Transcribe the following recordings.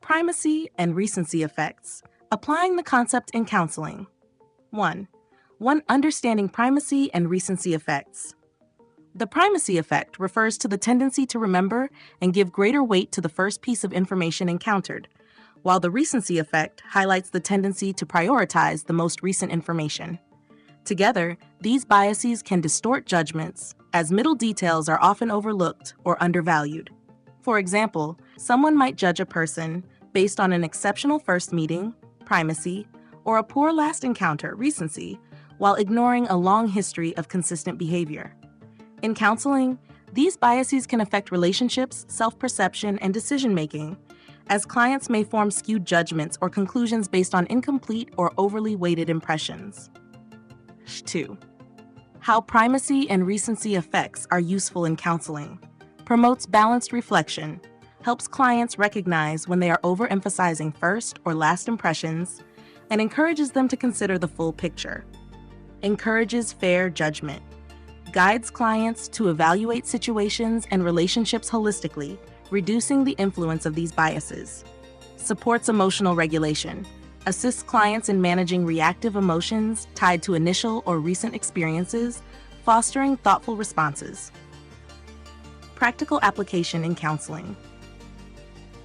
Primacy and Recency Effects, applying the concept in counseling. 1. Understanding primacy and recency effects. The primacy effect refers to the tendency to remember and give greater weight to the first piece of information encountered, while the recency effect highlights the tendency to prioritize the most recent information. Together, these biases can distort judgments, as middle details are often overlooked or undervalued. For example, someone might judge a person based on an exceptional first meeting, primacy, or a poor last encounter, recency, while ignoring a long history of consistent behavior. In counseling, these biases can affect relationships, self-perception, and decision-making, as clients may form skewed judgments or conclusions based on incomplete or overly weighted impressions. 2. How primacy and recency effects are useful in counseling. Promotes balanced reflection, helps clients recognize when they are overemphasizing first or last impressions, and encourages them to consider the full picture. Encourages fair judgment, guides clients to evaluate situations and relationships holistically, reducing the influence of these biases. Supports emotional regulation, assists clients in managing reactive emotions tied to initial or recent experiences, fostering thoughtful responses. Practical application in counseling.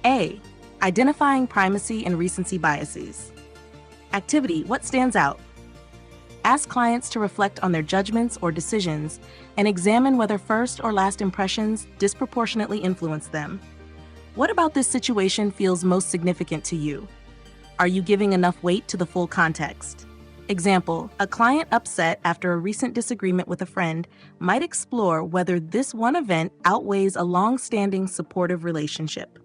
A. Identifying primacy and recency biases. Activity: what stands out? Ask clients to reflect on their judgments or decisions and examine whether first or last impressions disproportionately influence them. What about this situation feels most significant to you? Are you giving enough weight to the full context? Example: a client upset after a recent disagreement with a friend might explore whether this one event outweighs a long-standing supportive relationship.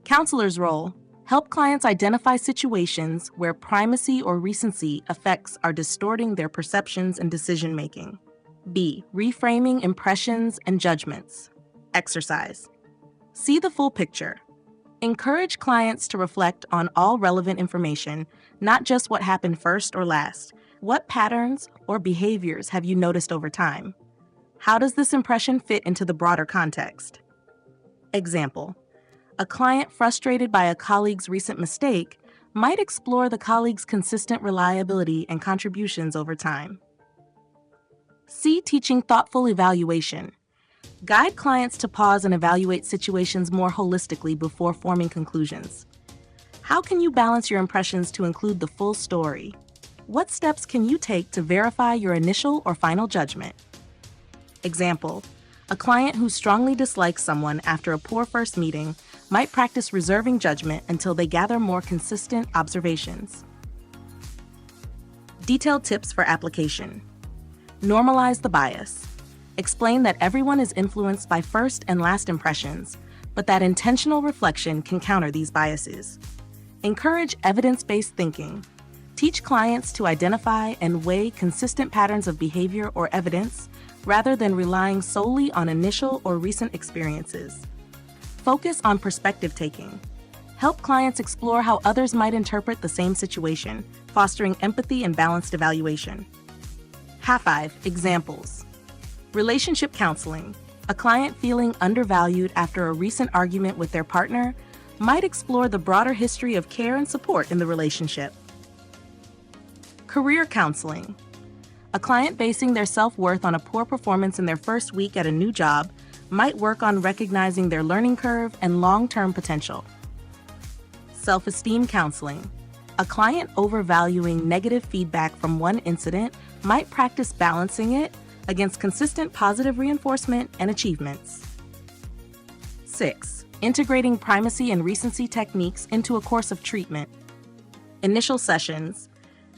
Counselor's role: help clients identify situations where primacy or recency effects are distorting their perceptions and decision-making. B. Reframing impressions and judgments. Exercise: see the full picture. Encourage clients to reflect on all relevant information, not just what happened first or last. What patterns or behaviors have you noticed over time? How does this impression fit into the broader context? Example: a client frustrated by a colleague's recent mistake might explore the colleague's consistent reliability and contributions over time. C. Teaching thoughtful evaluation. Guide clients to pause and evaluate situations more holistically before forming conclusions. How can you balance your impressions to include the full story? What steps can you take to verify your initial or final judgment? Example: a client who strongly dislikes someone after a poor first meeting might practice reserving judgment until they gather more consistent observations. Detailed tips for application. Normalize the bias. Explain that everyone is influenced by first and last impressions, but that intentional reflection can counter these biases. Encourage evidence-based thinking. Teach clients to identify and weigh consistent patterns of behavior or evidence rather than relying solely on initial or recent experiences. Focus on perspective taking. Help clients explore how others might interpret the same situation, fostering empathy and balanced evaluation. High-five examples. Relationship counseling. A client feeling undervalued after a recent argument with their partner might explore the broader history of care and support in the relationship. Career counseling. A client basing their self-worth on a poor performance in their first week at a new job might work on recognizing their learning curve and long-term potential. Self-esteem counseling. A client overvaluing negative feedback from one incident might practice balancing it against consistent positive reinforcement and achievements. 6. Integrating primacy and recency techniques into a course of treatment. Initial sessions.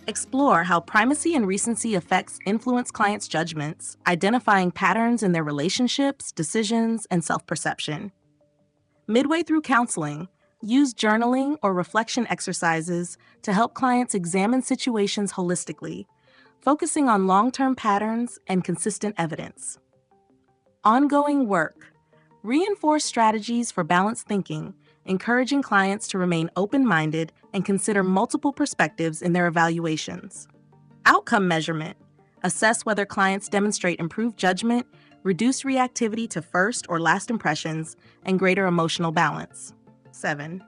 Explore how primacy and recency effects influence clients' judgments, identifying patterns in their relationships, decisions, and self-perception. Midway through counseling, use journaling or reflection exercises to help clients examine situations holistically, focusing on long-term patterns and consistent evidence. Ongoing work. Reinforce strategies for balanced thinking, encouraging clients to remain open-minded and consider multiple perspectives in their evaluations. Outcome measurement. Assess whether clients demonstrate improved judgment, reduced reactivity to first or last impressions, and greater emotional balance. 7.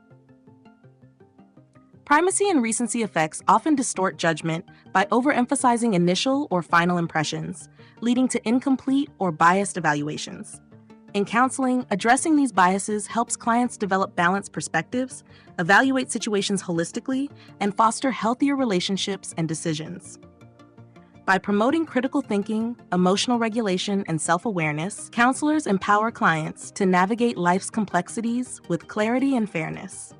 Primacy and recency effects often distort judgment by overemphasizing initial or final impressions, leading to incomplete or biased evaluations. In counseling, addressing these biases helps clients develop balanced perspectives, evaluate situations holistically, and foster healthier relationships and decisions. By promoting critical thinking, emotional regulation, and self-awareness, counselors empower clients to navigate life's complexities with clarity and fairness.